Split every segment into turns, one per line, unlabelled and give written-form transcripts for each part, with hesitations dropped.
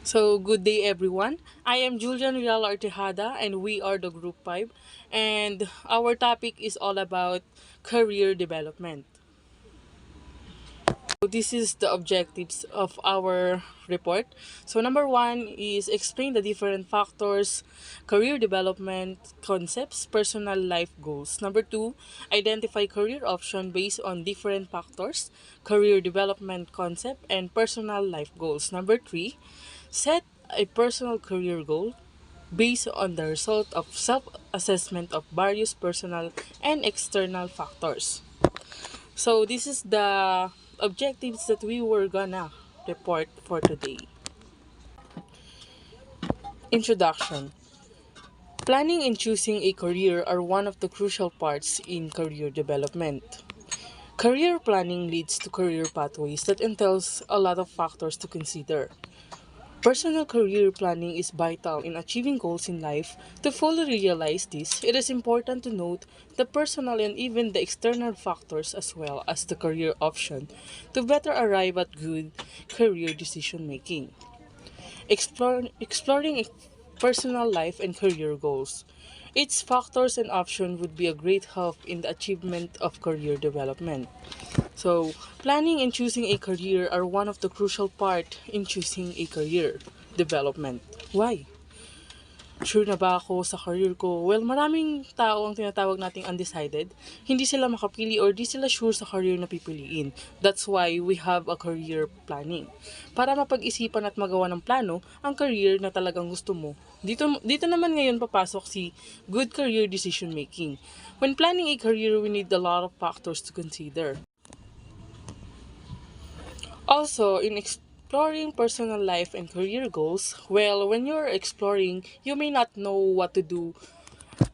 So, good day everyone. I am Julian Real Artejada and we are the Group 5 and our topic is all about career development. So this is the objectives of our report. So number one is explain the different factors, career development concepts, personal life goals. Number two, identify career option based on different factors, career development concept, and personal life goals. Number three, set a personal career goal based on the result of self-assessment of various personal and external factors. So this is the objectives that we were gonna report for today. Introduction. Planning and choosing a career are one of the crucial parts in career development. Career planning leads to career pathways that entails a lot of factors to consider. Personal career planning is vital in achieving goals in life. To fully realize this, it is important to note the personal and even the external factors as well as the career option to better arrive at good career decision making. Exploring personal life and career goals. Its factors and options would be a great help in the achievement of career development. So, planning and choosing a career are one of the crucial part in choosing a career development. Why? Sure na ba ako sa career ko? Well, maraming tao ang tinatawag nating undecided. Hindi sila makapili or di sila sure sa career na pipiliin. That's why we have a career planning. Para mapag-isipan at magawa ng plano ang career na talagang gusto mo. Dito naman ngayon papasok si good career decision making. When planning a career, we need a lot of factors to consider. Also, in exploring personal life and career goals, well, when you're exploring, you may not know what to do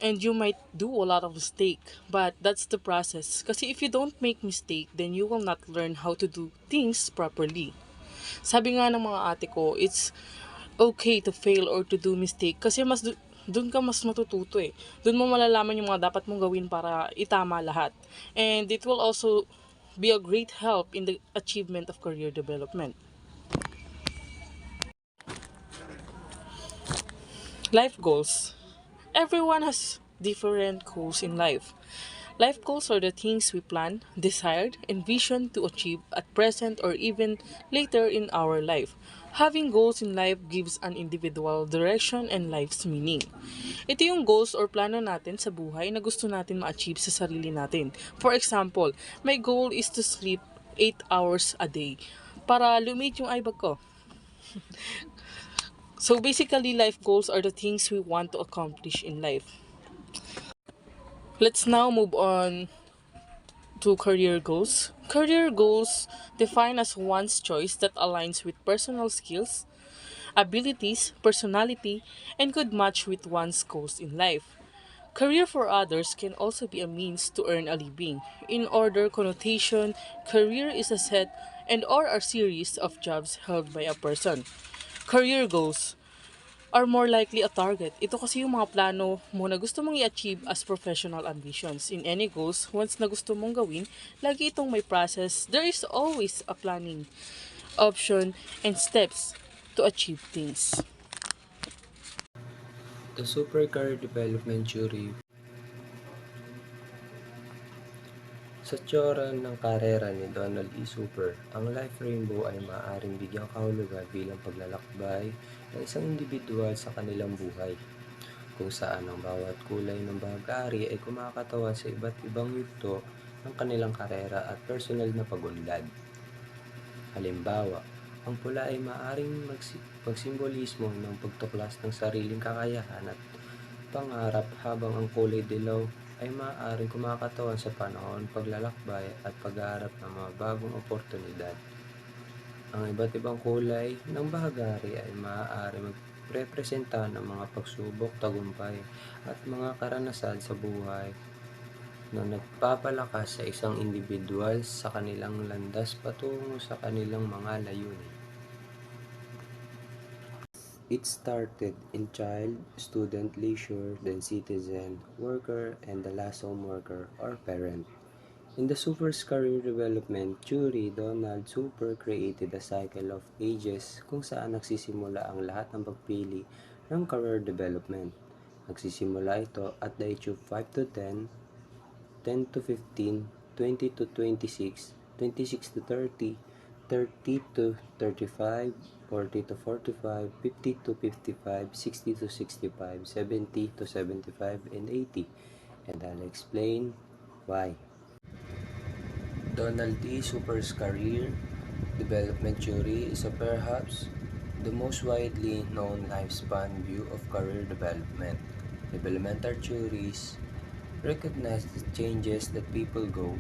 and you might do a lot of mistake, but that's the process. Kasi if you don't make mistake, then you will not learn how to do things properly. Sabi nga ng mga ate ko, it's okay to fail or to do mistake kasi dun ka mas matututo eh. Dun mo malalaman yung mga dapat mong gawin para itama lahat. And it will also be a great help in the achievement of career development. Life goals. Everyone has different goals in life. Life goals are the things we plan, desired, envision to achieve at present or even later in our life. Having goals in life gives an individual direction and life's meaning. Ito yung goals or plano natin sa buhay na gusto natin ma-achieve sa sarili natin. For example, my goal is to sleep 8 hours a day para lumit yung eyebag ko. So basically, life goals are the things we want to accomplish in life. Let's now move on to career goals. Career goals define as one's choice that aligns with personal skills, abilities, personality, and could match with one's goals in life. Career for others can also be a means to earn a living. In order connotation, career is a set and or a series of jobs held by a person. Career goals are more likely a target. Ito kasi yung mga plano mo na gusto mong i-achieve as professional ambitions. In any goals, once na gusto mong gawin, lagi itong may process. There is always a planning, option, and steps to achieve things.
The Supercar Development Jury. Sa tsura ng karera ni Donald E. Super, ang Life Rainbow ay maaaring bigyang kahulugan bilang paglalakbay ng isang individual sa kanilang buhay, kung saan ang bawat kulay ng bahagari ay kumakatawan sa iba't ibang yugto ng kanilang karera at personal na pagunlad. Halimbawa, ang pula ay maaaring magsimbolismo ng pagtuklas ng sariling kakayahan at pangarap, habang ang kulay dilaw ay maaaring kumakatawan sa panahon, paglalakbay at pag-aarap ng mga bagong oportunidad. Ang iba't ibang kulay ng bahagari ay maaari magrepresenta ng mga pagsubok, tagumpay at mga karanasan sa buhay na nagpapalakas sa isang individual sa kanilang landas patungo sa kanilang mga layunin. It started in child, student, leisure, then citizen, worker, and the last home worker or parent. In the Super's career development theory, Donald Super created a cycle of ages kung saan nagsisimula ang lahat ng pagpili ng career development. Nagsisimula ito at the age of 5 to 10, 10 to 15, 20 to 26, 26 to 30, 30 to 35, 40 to 45, 50 to 55, 60 to 65, 70 to 75, and 80. And I'll explain why. Donald D. Super's career development theory is perhaps the most widely known lifespan view of career development. Developmental theories recognize the changes that people go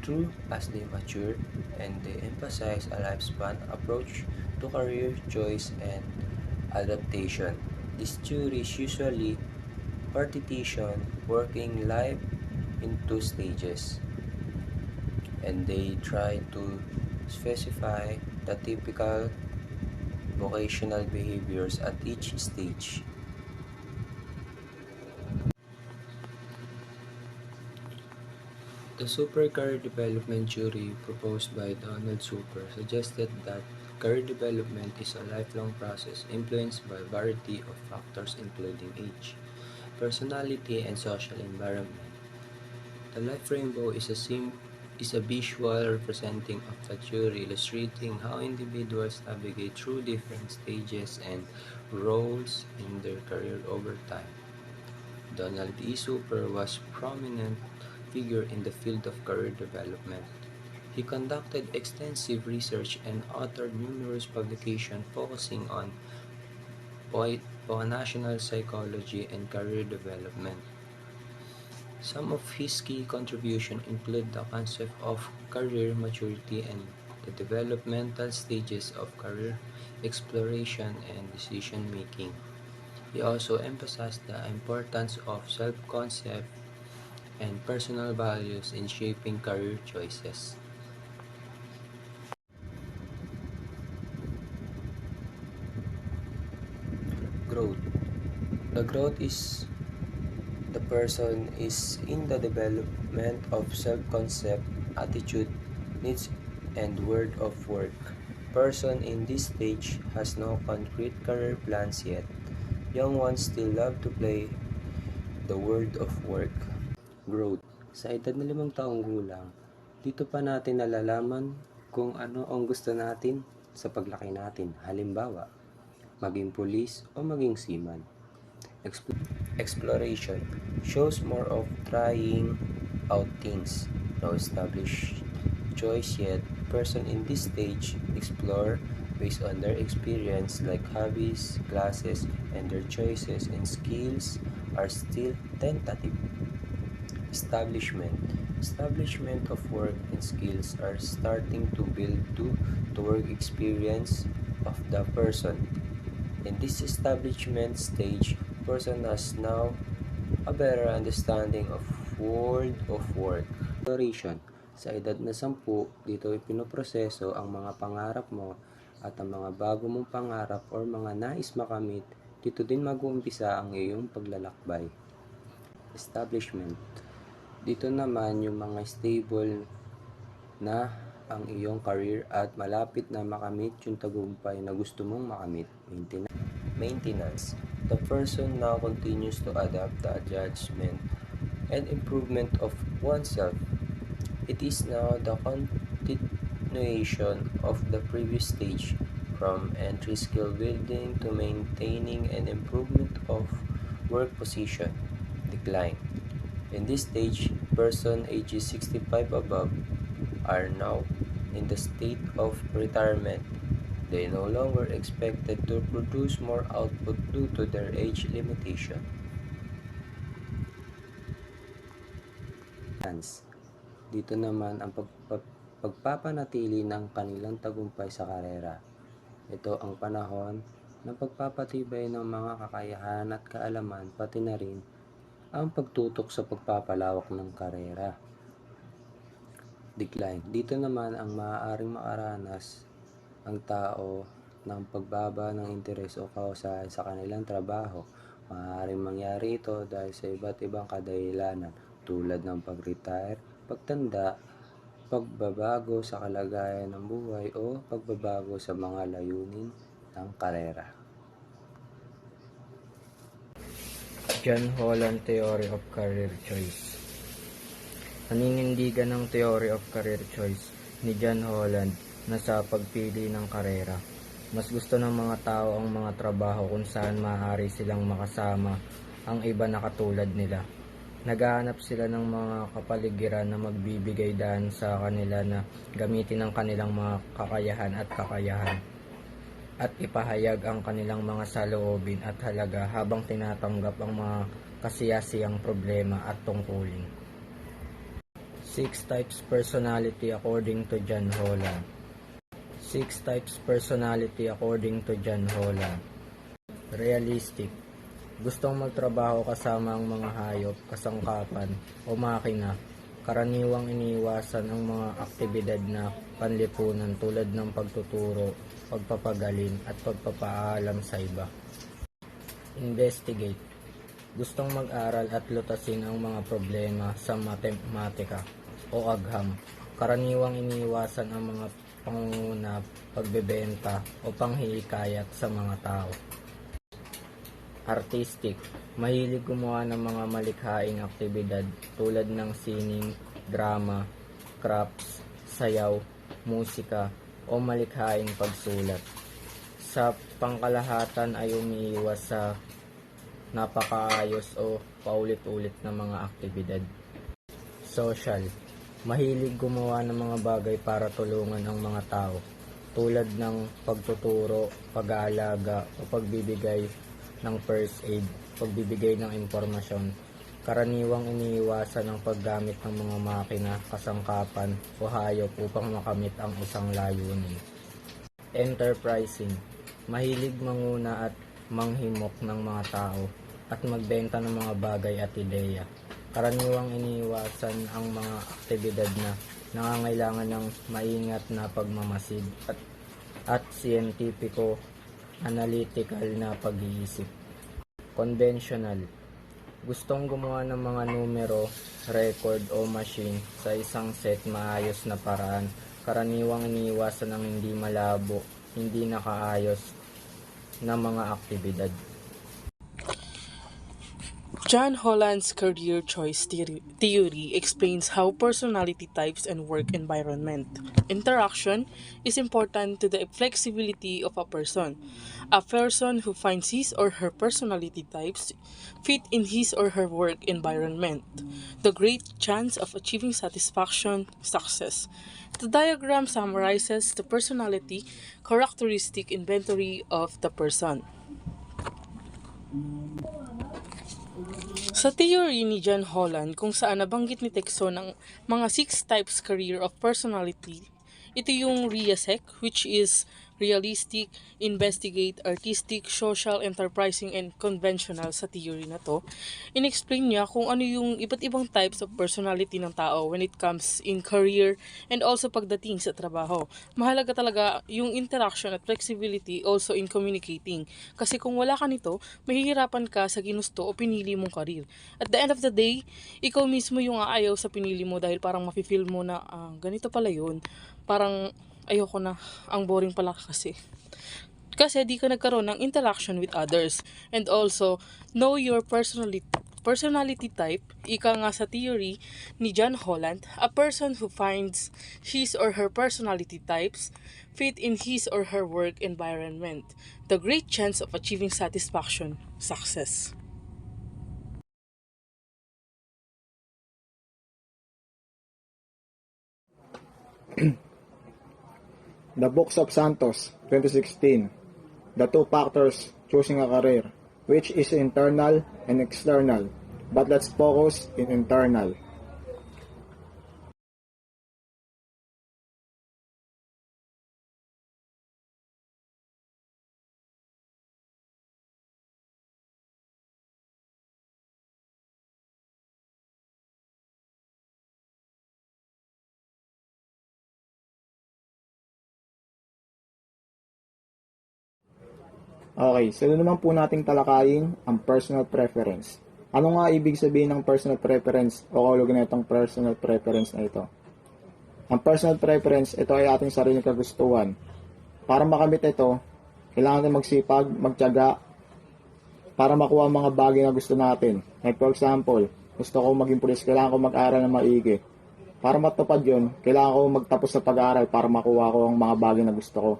through as they mature, and they emphasize a lifespan approach to career choice and adaptation. These theories usually partition working life into stages, and they try to specify the typical vocational behaviors at each stage. The Super Career Development theory proposed by Donald Super suggested that career development is a lifelong process influenced by a variety of factors including age, personality, and social environment. The life rainbow is a visual representing of the theory, illustrating how individuals navigate through different stages and roles in their career over time. Donald E. Super was a prominent figure in the field of career development. He conducted extensive research and authored numerous publications focusing on national psychology and career development. Some of his key contributions include the concept of career maturity and the developmental stages of career exploration and decision making. He also emphasized the importance of self-concept and personal values in shaping career choices. Growth. The growth is the person is in the development of self-concept, attitude, needs, and world of work. Person in this stage has no concrete career plans yet. Young ones still love to play the world of work. Growth. Sa edad na 5 taong gulang, dito pa natin nalalaman kung ano ang gusto natin sa paglaki natin. Halimbawa, maging pulis o maging seaman. Exploration shows more of trying out things. No established choice yet. Person in this stage explore based on their experience, like hobbies, classes, and their choices and skills are still tentative. Establishment of work and skills are starting to build due to work experience of the person. In this establishment stage, person has now a better understanding of world of work. Exploration. Sa edad na 10, dito ipinoproseso ang mga pangarap mo at ang mga bago mong pangarap or mga nais makamit. Dito din mag-uumpisa ang iyong paglalakbay. Establishment. Dito naman yung mga stable na ang iyong career at malapit na makamit yung tagumpay na gusto mong makamit. Maintenance. The person now continues to adapt the adjustment and improvement of oneself. It is now the continuation of the previous stage, from entry skill building to maintaining and improvement of work position. Decline. In this stage, person ages 65 above are now in the state of retirement. They no longer expected to produce more output due to their age limitation. Dito naman ang pagpapanatili ng kanilang tagumpay sa karera. Ito ang panahon ng pagpapatibay ng mga kakayahan at kaalaman, pati na rin ang pagtutok sa pagpapalawak ng karera. Decline. Dito naman ang maaaring makaranas ang tao ng pagbaba ng interes o kausahan sa kanilang trabaho. Maaaring mangyari ito dahil sa iba't ibang kadahilanan tulad ng pag-retire, pagtanda, pagbabago sa kalagayan ng buhay o pagbabago sa mga layunin ng karera.
John Holland Theory of Career Choice. Naninindigan ng Theory of Career Choice ni John Holland na sa pagpili ng karera, mas gusto ng mga tao ang mga trabaho kung saan maaari silang makasama ang iba na katulad nila. Naghahanap sila ng mga kapaligiran na magbibigay daan sa kanila na gamitin ang kanilang mga kakayahan at ipahayag ang kanilang mga saloobin at halaga habang tinatanggap ang mga kasiyasiyang problema at tungkulin. 6 types personality according to John Holland. 6 types personality according to John Holland. Realistic. Gustong magtrabaho kasama ang mga hayop, kasangkapan o makina. Karaniwang iniiwasan ang mga aktibidad na panlipunan tulad ng pagtuturo, pagpapagaling at pagpapaalam sa iba. Investigate. Gustong mag-aral at lutasin ang mga problema sa matematika o agham. Karaniwang iniiwasan ang mga pangunguna, pagbebenta o panghihikayat sa mga tao. Artistic. Mahilig gumawa ng mga malikhaing aktibidad tulad ng sining, drama, crafts, sayaw, musika o malikhaing pagsulat. Sa pangkalahatan ay umiiwas sa napakaayos o paulit-ulit na mga aktibidad. Social. Mahilig gumawa ng mga bagay para tulungan ang mga tao tulad ng pagtuturo, pag-aalaga o pagbibigay ng first aid, pagbibigay ng impormasyon. Karaniwang iniiwasan ang paggamit ng mga makina, kasangkapan o hayop upang makamit ang isang layunin. Enterprising. Mahilig manguna at manghimok ng mga tao at magbenta ng mga bagay at ideya. Karaniwang iniiwasan ang mga aktibidad na nangangailangan ng maingat na pagmamasid at siyentipiko analytical na pag-iisip. Conventional. Gustong gumawa ng mga numero, record o machine sa isang set maayos na paraan. Karaniwang iniiwasan ang hindi malabo, hindi nakaayos na mga aktibidad.
John Holland's career choice theory explains how personality types and work environment interaction is important to the flexibility of a person. A person who finds his or her personality types fit in his or her work environment, the great chance of achieving satisfaction, success. The diagram summarizes the personality characteristic inventory of the person. Sa theory ni John Holland kung saan nabanggit ni Texon ang mga 6 types career of personality, ito yung RIASEC, which is realistic, investigate, artistic, social, enterprising, and conventional sa theory na to. In-explain niya kung ano yung iba't ibang types of personality ng tao when it comes in career and also pagdating sa trabaho. Mahalaga talaga yung interaction at flexibility also in communicating. Kasi kung wala ka nito, mahihirapan ka sa ginusto o pinili mong career. At the end of the day, ikaw mismo yung aayaw sa pinili mo dahil parang mafe-feel mo na ganito pala yun. Parang ayoko na, ang boring pala kasi. Kasi di ka nagkaroon ng interaction with others. And also, know your personality type. Ika nga sa theory ni John Holland, a person who finds his or her personality types fit in his or her work environment, the great chance of achieving satisfaction, success.
The Books of Santos, 2016. The two factors choosing a career, which is internal and external, but let's focus in internal. Okay, so naman po nating talakayin ang personal preference. Ano nga ibig sabihin ng personal preference o kahulugan na itong personal preference na ito? Ang personal preference, ito ay ating sariling kagustuhan. Para makamit ito, kailangan natin magsipag, magtiyaga, para makuha ang mga bagay na gusto natin. Like for example, gusto ko maging pulis, kailangan ko mag-aral na maigi. Para matupad yun, kailangan ko magtapos sa pag-aaral para makuha ko ang mga bagay na gusto ko.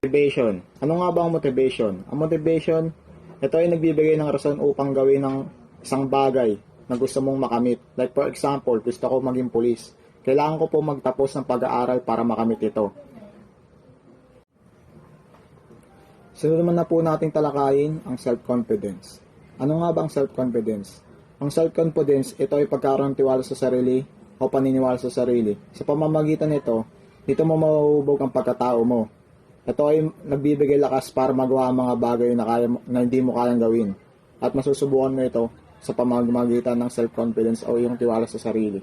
Motivation. Ano nga ba ang motivation? Ang motivation, ito ay nagbibigay ng rason upang gawin ng isang bagay na gusto mong makamit. Like for example, gusto ko maging pulis. Kailangan ko po magtapos ng pag-aaral para makamit ito. Sunod naman na po nating talakayin ang self-confidence. Ano nga ba ang self-confidence? Ang self-confidence, ito ay pagkaroon ng tiwala sa sarili o paniniwala sa sarili. Sa pamamagitan nito, dito mo mahuhubog ang pagkatao mo. Ito ay nagbibigay lakas para magawa ang mga bagay na hindi mo kayang gawin. At masusubukan mo ito sa pamamagitan ng self-confidence o yung tiwala sa sarili.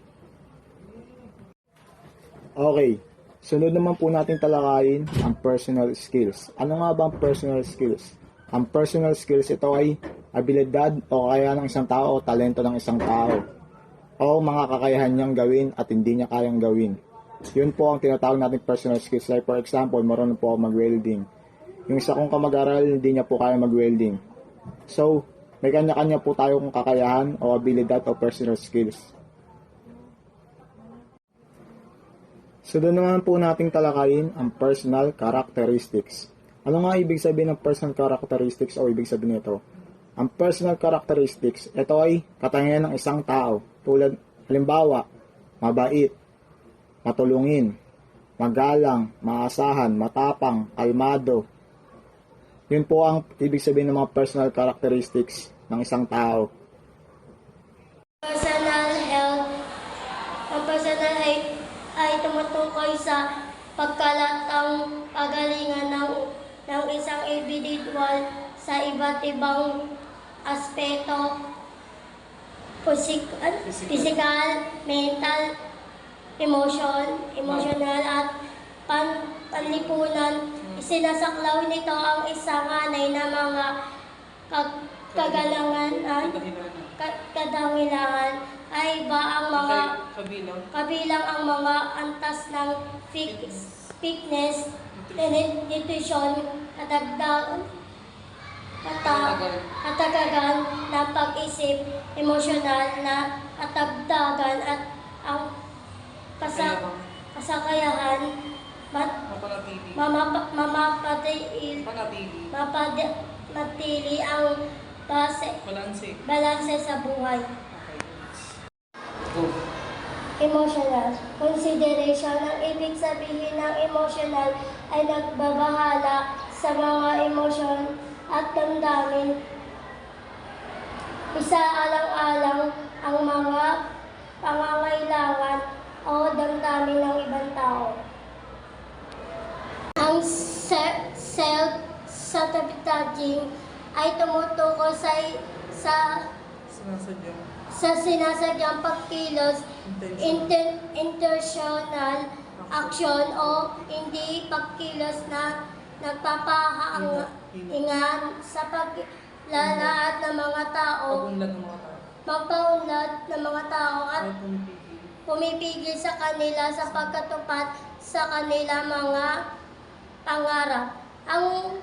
Okay, sunod naman po natin talakayin ang personal skills. Ano nga ba ang personal skills? Ang personal skills, ito ay abilidad o kaya ng isang tao o talento ng isang tao o mga kakayahan niyang gawin at hindi niya kayang gawin. Yun po ang tinatawag natin personal skills. Like for example, marunong po ako mag-welding. Yung isa kong kamag-aral, hindi niya po kaya mag-welding. So, may kanya-kanya po tayong kakayahan o abilidad o personal skills. Sunod naman po nating talakayin ang personal characteristics. Ano nga ibig sabihin ng personal characteristics o ibig sabihin nito? Ang personal characteristics, ito ay katangian ng isang tao. Tulad, halimbawa, mabait, matulungin, magalang, maasahan, matapang, kalmado. Yun po ang ibig sabihin ng mga personal characteristics ng isang tao.
Personal health. Ang personal health ay tumutukoy sa pagkalatang pagalingan ng isang individual sa iba't ibang aspeto, physical, mental, emotional at panlipunan. Isinasaklaw nito ang isang anay na mga kadangilangan ay iba ang mga kabilang ang mga antas ng fitness, nutrition, katagagan ng pag-isip, emosyonal na katagdagan at ang kasakayahan, mapanatili ang balanse sa buhay. Emotional. Consideration. Ang ibig sabihin ng emotional ay nagbabahala sa mga emosyon at damdamin. Isaalang-alang ang mga pangangailangan o damdamin ng ibang tao. Ang self-sabotaging ay tumutukoy sa sinasadyang pagkilos, intentional action o hindi pagkilos na nagpapahaingan sa paglalaat ng mga tao, magpaunlad ng mga tao at pumipigil sa kanila sa pagkatupad sa kanila mga pangarap. Ang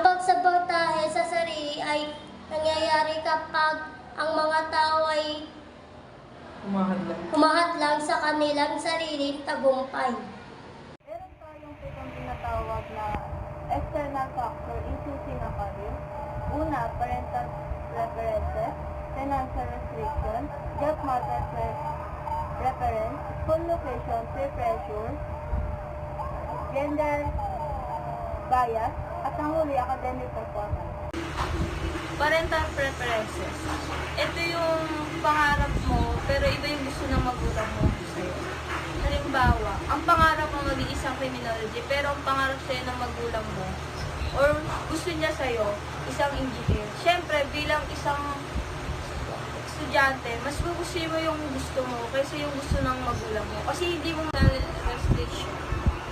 pagsabotahe sa sarili ay nangyayari kapag ang mga tao ay humahadlang sa kanilang sariling tagumpay.
Meron tayong pitong tinatawag na external factor in choosing a career. Una, parental preferences, financial restrictions, job market preference, school location, peer pressure, gender bias, at ang huli, academic performance.
Parental preferences. Ito yung pangarap mo, pero iba yung gusto ng magulang mo sa'yo. Halimbawa, ang pangarap mo maging isang criminology, pero ang pangarap sa'yo ng magulang mo, or gusto niya sa'yo, isang engineer. Siyempre, bilang isang estudyante, mas gugustuhin mo yung gusto mo kaysa yung gusto ng magulang mo. Kasi hindi mo restriction.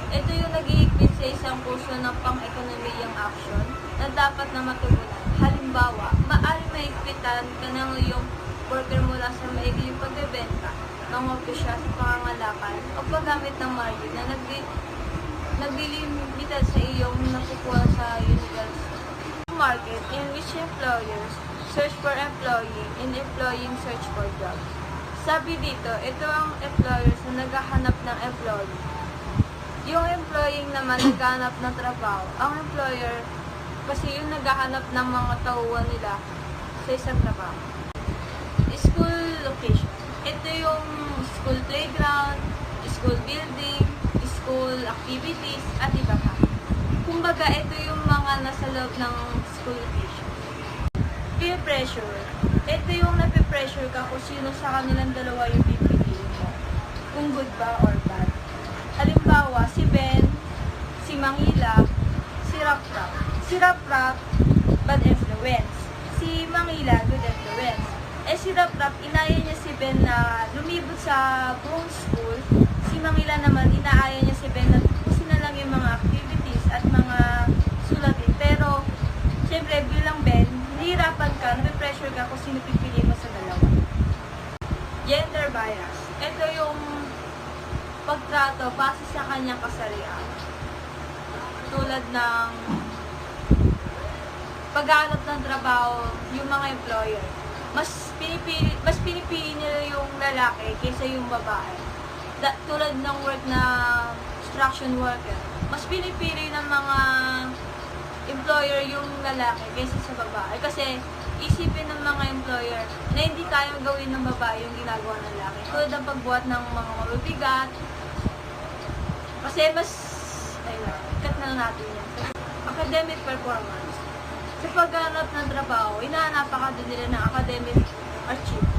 Ito yung nag-iigpit sa isang kurso ng pang-ekonomiyang action na dapat na matugunan. Halimbawa, maaaring maigpitan ka ng iyong worker mula sa maigling pagbebenta nangopya siya sa pangangalakan o paggamit ng margin na naglilimitan sa iyong nakukuha sa university. Market in which employers search for employee and employing search for jobs. Sabi dito, ito ang employers na naghahanap ng employee. Yung employing naman naghahanap ng trabaho. Ang employer kasi yung naghahanap ng mga tauhan nila sa isang trabaho. School location. Ito yung school playground, school building, school activities, at iba pa. Kumbaga, ito yung mga nasa loob ng school location. Peer pressure. Ito yung nape-pressure ka kung sino sa kanilang dalawa yung pipiliin mo. Kung good ba or bad. Halimbawa, si Ben, si Mangila, si Rap-Rap. Si Rap-Rap, bad influence. Si Mangila, good influence. Si Rap-Rap, inaya niya si Ben na lumibot sa buong school. Si Mangila naman, inaaya niya si Ben na tupusin na lang yung mga activities at mga sulatin. Pero, syempre, bilang Ben, nahihirapan ka, nape-pressure ka kung sino pipili mo sa dalawa. Gender bias. Ito yung pagtrato base sa kanyang kasarian. Tulad ng paghahanap ng trabaho, yung mga employer. Mas pinipili nila yung lalaki kaysa yung babae. Tulad ng work na construction worker. Mas pinipili ng mga employer yung lalaki kaysa sa babae. Kasi isipin ng mga employer na hindi kayang gawin ng babae yung ginagawa ng lalaki. Tulad ng pagbuhat ng mga mabibigat. Kasi mas, ikat na natin yan. Academic performance. Sa paghanap ng trabaho, inahanap ka din nila ng academic achievement.